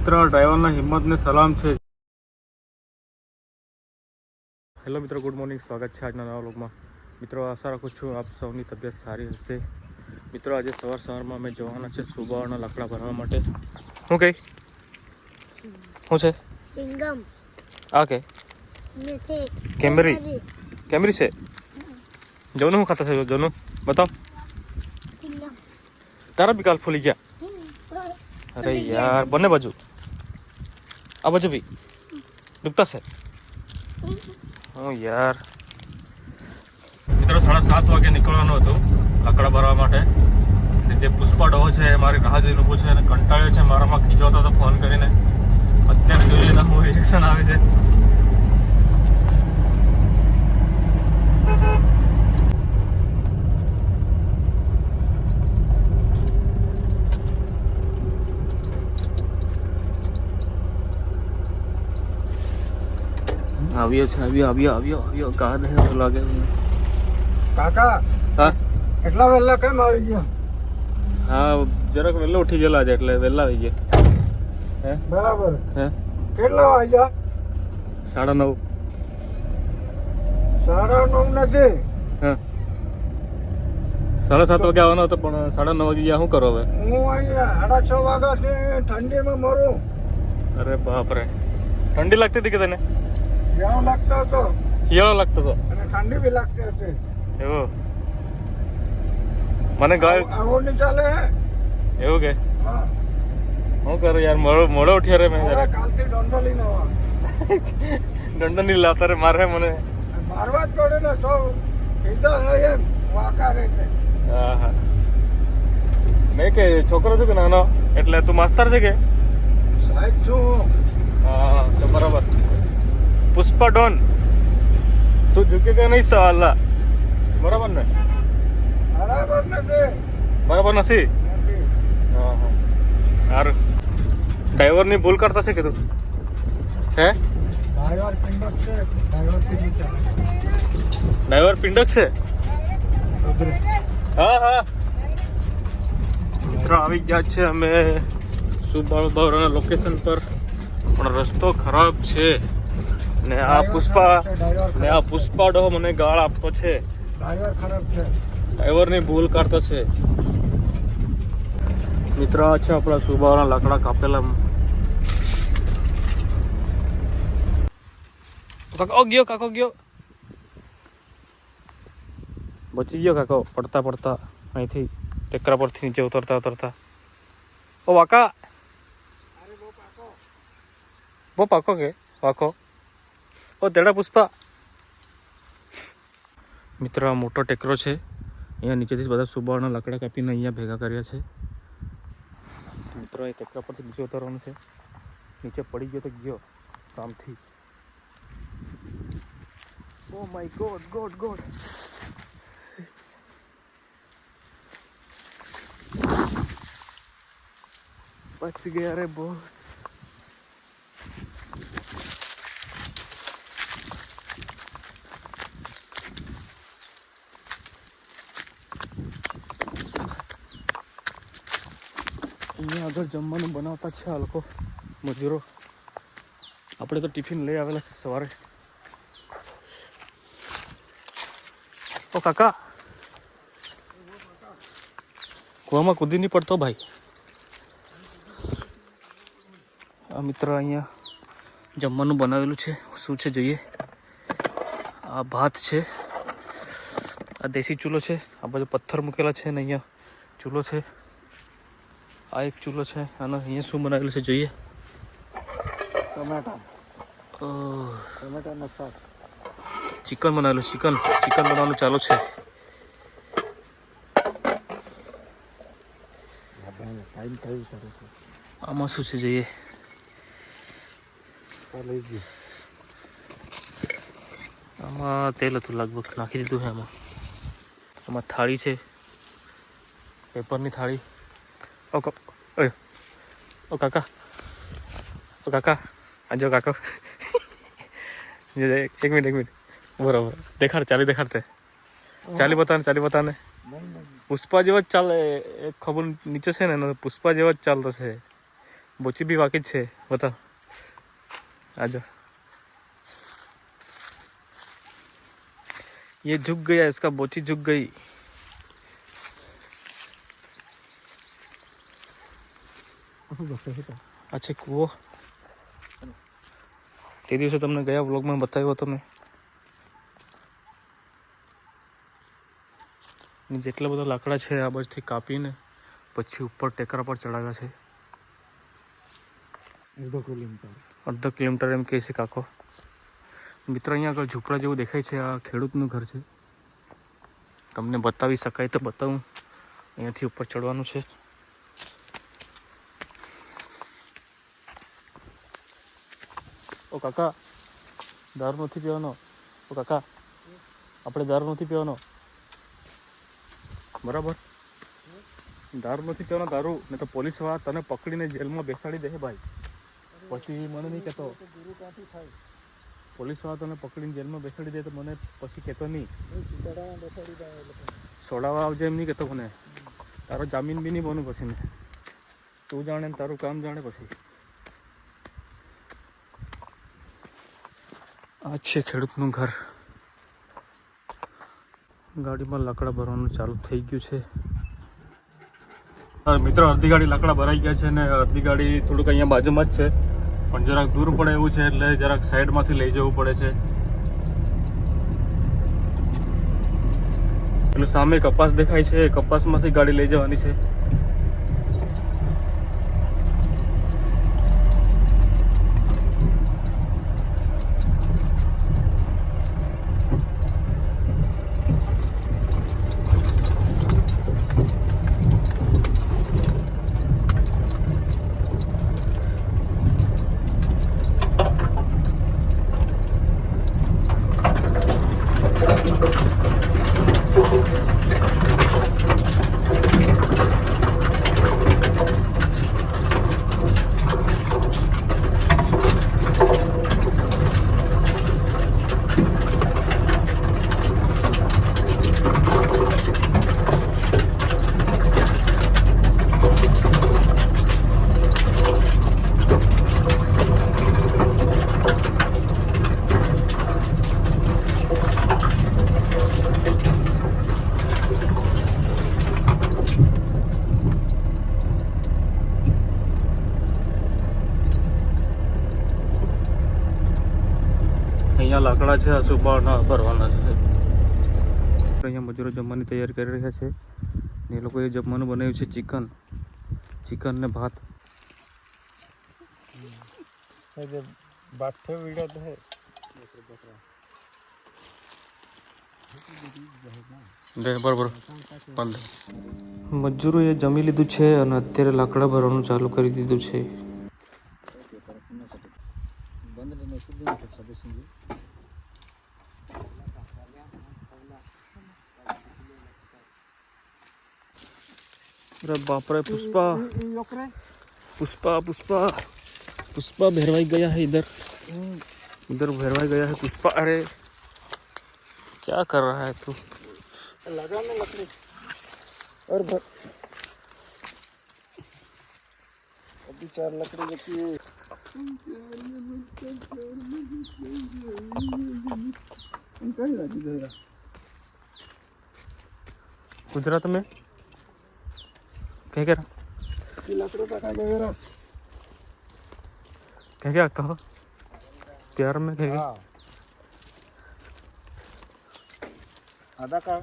મિત્રો ડ્રાઈવરના હિંમતને સલામ છે. હેલો મિત્રો, ગુડ મોર્નિંગ. સ્વાગત છે આજના નવા વ્લોગમાં. મિત્રો આશા રાખું છું આપ સૌની તબિયત સારી હશે. મિત્રો આજે સવારમાં અમે જવાના છે સુબાવાના લાકડા ભરવા માટે. શું કઈ શું છે આ કે કેમરી છે? જવનું શું ખાતા છે? જવનું બતાવ. તારા બી કાલ ફૂલી ગયા. અરે યાર, બંને બાજુ. આ બાજુ બી દુખતા છે. હું યાર મિત્રો 7:30 વાગે નીકળવાનું હતું લાકડા ભરવા માટે. જે પુષ્પા ડોહો છે એ મારી રાહ જોઈને ઊભો છે અને કંટાળ્યો છે મારામાં ખીજવતો હતો ફોન કરીને. અત્યારે જોઈએ ને હું રિએક્શન આવે છે. આવ્યો કાદ હે એવું લાગે. કાકા હા એટલા વહેલા કેમ આવી ગયા? હા, જરાક વહેલો ઉઠી ગયેલા છે એટલે વહેલા આવી ગયા. હે બરાબર. હે કેટલા વાગ્યા? 9:30. 9:30 નથી. હા, 7:30 વાગે આવવાનો હતો પણ 9:30 વાગે ગયા. શું કરો હવે? હું અહીંયા 6:30 વાગ્યાથી ઠંડીમાં મરું. અરે બાપ રે, ઠંડી લાગતી હતી કે તને? યાર લાગતો હતો હિયાળો લાગતો હતો અને ઠંડી બી લાગતી હતી. એવું મને ગાય આવું નહીં ચાલે. એવું કે હા, શું કરું યાર, મોડો ઉઠ્યો રે મેં. હવે કાલથી દંડો લઈને આવા. દંડ નહીં લાવતા રે, મારે મને મારવા જ પડે ને તો સીધા હોય એમ વાંકા રહે છે. હા હા. મેં કે છોકરો છું કે નાનો એટલે તું માસ્તર છે કે? સાહેબ છું. હા તો બરાબર. પુષ્પા ડોન, તું ઝુકેગા નહીં સાલા. બરાબર ને? બરાબર નથી. બરાબર નથી. નથી. હા હા સારું. ડ્રાઈવરની ભૂલ કરતા છે કે તું? હે, ડ્રાઈવર પિંડક છે. ડ્રાઈવરથી નહીં ચાલે. ડ્રાઈવર પિંડક છે? ઉભરે. હા હા. મિત્રો આવી ગયા છે અમે સુબાવાના લોકેશન પર, પણ રસ્તો ખરાબ છે ને આ પુષ્પા ડોહો મને ગાળ આપતો છે. ડ્રાઈવર ખરાબ છે. ડ્રાઈવરની ભૂલ કાઢતો છે. મિત્ર આ છે આપણા સુબાવાના લાકડા કાપેલા. કાકો ગયો બચી ગયો કાકો. પડતા અહીંથી ટેકરા પરથી નીચે ઉતરતા. ઓ વાકા, બહુ પાકો કે વાકો. ઓ તેડા પુષ્પા. મિત્ર આ મોટો ટેકરો છે. અહીંયા નીચેથી બધા સુબાવાના લાકડા કાપીને અહીંયા ભેગા કર્યા છે. મિત્રો એ ટેકરા પરથી નીચે ઉતરવાનું છે. નીચે પડી ગયો તો ગયો કામથી. Oh my God. બચ ગયા રે બોસ. અહીંયા આગળ જમવાનું બનાવતા છે આ લોકો મજૂરો. આપણે તો ટિફિન લઈ આવેલા છે સવારે. ઓ કાકા, કૂવામાં કૂદી નહીં પડતો ભાઈ. આ મિત્ર અહીંયા જમવાનું બનાવેલું છે. શું છે જોઈએ. આ ભાત છે, આ દેશી ચૂલો છે, આ બાજુ પથ્થર મૂકેલા છે ને અહીંયા ચૂલો છે. આ એક ચૂલો છે. અને અહીંયા શું બનાવેલું છે જોઈએ. ટમેટાના શાક. ચિકન બનાવેલું. ચિકન બનાવવાનું ચાલુ છે. આમાં શું છે જોઈએ. આમાં તેલ હતું લગભગ, નાખી દીધું છે આમાં. આમાં થાળી છે, પેપરની થાળી. ઓ કાકા આજો કાકો. એક મિનિટ બરાબર. દેખાડતે ચાલી બતાને. પુષ્પા જેવા જ ચાલે. એક ખબર નીચે છે ને પુષ્પા જેવા જ ચાલતો છે. बोची भी वाकिफ છે बता आजा ये झुक गया इसका बोची झुक गई अच्छा કૂવો તે દિવસે તમને ગયા વ્લોગમાં બતાવ્યો હતો મેં જેટલા બધા લાકડા છે આ બાજુથી કાપીને પછી ઉપર ટેકરા પર ચડાવ્યા છે અડધો કિલોમીટર એમ કહે છે કાકો મિત્ર અહીંયા આગળ ઝૂંપડા જેવું દેખાય છે આ ખેડૂતનું ઘર છે તમને બતાવી શકાય તો બતાવું અહીંયાથી ઉપર ચડવાનું છે ઓ કાકા દારૂ નથી પીવાનો ઓ કાકા આપણે દારૂ નથી પીવાનો બરાબર દારૂ નથી પીવાનો દારૂ ને તો પોલીસ વાળા તને પકડીને જેલમાં બેસાડી દે ભાઈ પછી મને નહીં કહેતો પોલીસ વાળા તને પકડીને જેલમાં બેસાડી દે તો મને પછી કહેતો નહીં સોડાવા આવજે એમ નહીં કહેતો મને તારો જામીન બી નહીં બનું પછી ને તું જાણે ને તારું કામ જાણે પછી આ છે ખેડૂતનું ઘર ગાડીમાં લાકડા ભરવાનું ચાલુ થઈ ગયું છે મિત્રો અડધી ગાડી લાકડા ભરાઈ ગયા છે ને અડધી ગાડી થોડુંક અહીંયા બાજુમાં જ છે પણ જરાક દૂર પડે એવું છે એટલે જરાક સાઈડમાંથી લઈ જવું પડે છે પેલું સામે કપાસ દેખાય છે કપાસમાંથી ગાડી લઈ જવાની છે અહીંયા લાકડા છે સુબાના ભરવાના છે અહીંયા મજૂરો જમવાની તૈયારી કરી રહ્યા છે ને એ લોકોએ જમવાનું બનાવ્યું છે ચિકન ને ભાત બરોબર મજૂરોએ જમી લીધું છે અને અત્યારે લાકડા ભરવાનું ચાલુ કરી દીધું છે अरे बाप रे पुष्पा पुष्पा पुष्पा पुष्पा भैरवाई गया है इधर भैरवाई गया है पुष्पा अरे क्या कर रहा है तू लगाना लकड़ी और अभी 4 लकड़ी बची है गुजरात में क्या कह रहा क्या क्या कहो प्यार में क्या आधा का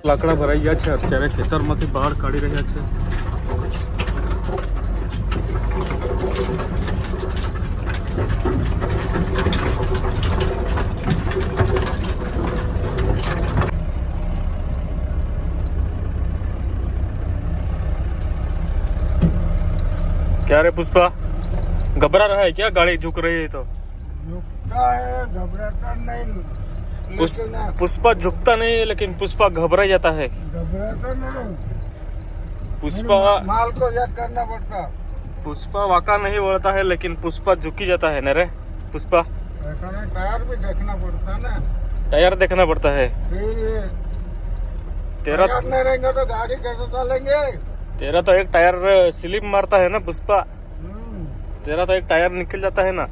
લાકડા ભરાઈ ગયા છે અત્યારે ખેતરમાંથી બહાર કાઢી રહ્યા છે क्या रे पुष्पा घबरा रहा है क्या गाड़ी झुक रही है तो? झुकता है, घबराता नहीं, लेकिन पुष्पा झुकता नहीं है लेकिन पुष्पा घबरा जाता है। घबराता नहीं, पुष्पा माल को याद करना पड़ता। पुष्पा वाका नहीं बोलता है लेकिन पुष्पा झुकी जाता है न रे पुष्पा। ऐसा नहीं, टायर भी देखना पड़ता ना, टायर देखना पड़ता है। फिर तेरा टायर नहीं रहेंगे तो गाड़ी कैसे चलेंगे? तेरा तो एक टायर स्लिप मारता है ना पुष्पा, हम्म, तेरा तो एक टायर निकल जाता है ना।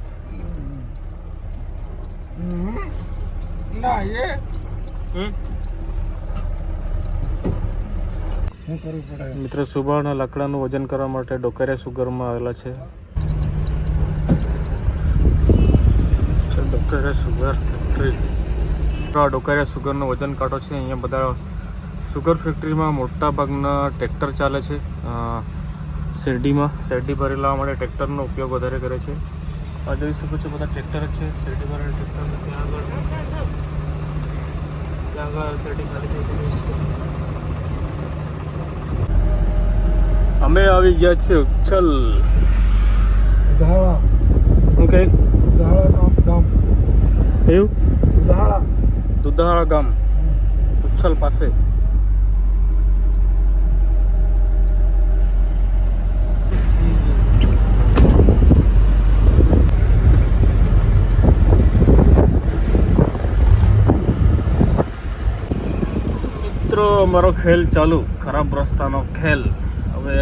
ना ये શું કરવું પડે? મિત્રો સુભાના લાકડાનું વજન કરવા માટે ડોકરિયા સુગરમાં આવેલા છે ડોકરિયા સુગર ફેક્ટરી। આ ડોકરિયા સુગરનો વજન કાંટો છે। અહીંયા બધા સુગર ફેક્ટરીમાં મોટા ભાગના ટ્રેક્ટર ચાલે છે। શેરડી ભરી લાવવા માટે ટ્રેક્ટરનો ઉપયોગ વધારે કરે છે। આ જોઈ શકો છો બધા ટ્રેક્ટર જ છે। શેરડી ભરેલા ટ્રેક્ટર ત્યાં આગળ શેરડી ખાલી છે। અમે આવી ગયા છે ઉચ્છલ। ઉધાળા શું કહે? ઉધાળા ગામ કયું? ઉધાળા દુધાળા ગામ ઉચ્છલ પાસે। મિત્રો અમારો ખેલ ચાલુ, ખરાબ રસ્તાનો ખેલ। હવે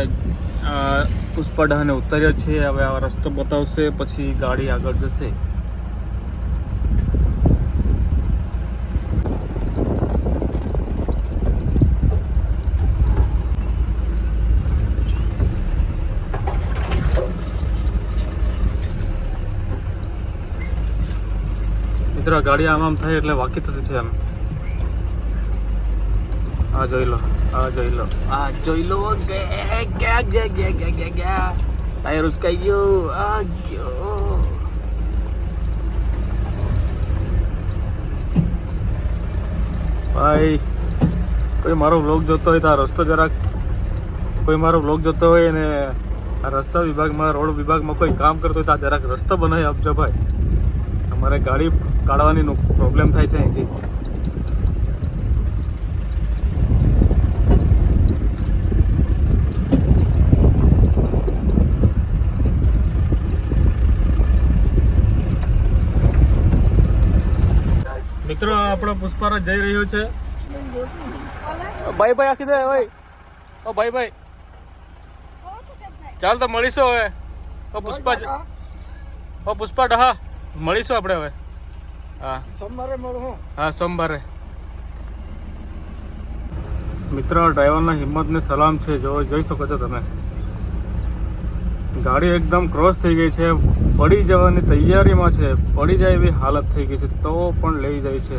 પુષ્પા ડહાને ઉતર્યો છે। હવે આ રસ્તો બતાવશે પછી ગાડી આગળ જશે। મિત્રો ગાડી આમ થાય એટલે વાકી થતી છે આમ। આ જોઈ લો, આ જોઈ લો, આ જોઈ લો। ટાયર ઉચકાઈ ગયો, આ ગયો। ભાઈ કોઈ મારો વ્લોગ જોતો હોય તો આ રસ્તો જરાક, કોઈ મારો વ્લોગ જોતો હોય ને આ રસ્તા વિભાગમાં, રોડ વિભાગમાં કોઈ કામ કરતો હોય તો આ જરાક રસ્તો બનાવી આપજો ભાઈ। અમારે ગાડી કાઢવાની પ્રોબ્લેમ થાય છે અહીંથી। મિત્રો આપણો પુષ્પારાજ જઈ રહ્યો છે। ભાઈ ભાઈ આખી દે ઓય, ઓ ભાઈ ભાઈ ચાલ તો મળીશું હવે। ઓ પુષ્પા ડહા મળીશું આપણે હવે। હા સોમવારે મળું। હા સોમવારે। મિત્રો ડ્રાઈવરના હિંમતને સલામ છે। જોઈ શકો છો તમે, ગાડી એકદમ ક્રોસ થઈ ગઈ છે, પડી જવાની તૈયારીમાં છે। પડી જાય એવી હાલત થઈ ગઈ છે તો પણ લઈ જાય છે।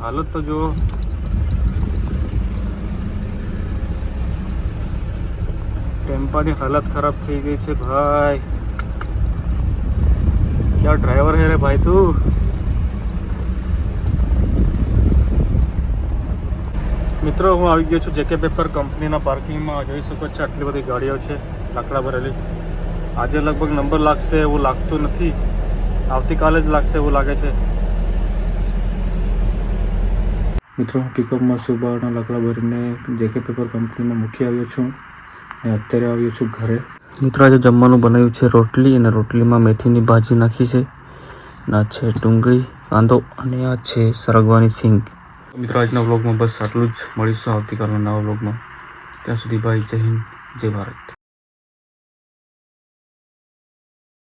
હાલત તો જુઓ। ટેમ્પાની હાલત ખરાબ થઈ ગઈ છે ભાઈ। क्या ड्राइवर है रे भाई तू। મિત્રો હું આવી ગયો છું જેકે પેપર કંપનીના પાર્કિંગમાં। જોઈ શકો છો આટલી બધી ગાડીઓ છે લાકડા ભરેલી। આજે લગભગ નંબર લાગશે એવું લાગતું નથી, આવતીકાલે જ લાગશે એવું લાગે છે। મિત્રો પિકઅપમાં સુબારના લાકડા ભરીને જેકે પેપર કંપનીમાં મૂકી આવ્યો છું અને અત્યારે આવ્યો છું ઘરે। મિત્રો આજે જમવાનું બનાવ્યું છે રોટલી, અને રોટલીમાં મેથીની ભાજી નાખી છે, અને આ છે ડુંગળી, કાંદો, અને આ છે સરગવાની સિંગ। મિત્રો આજના વ્લોગમાં બસ આટલું જ। મળીશું આવતીકાલના નવા વ્લોગમાં। ત્યાં સુધી ભાઈ જય હિન્દ, જય ભારત।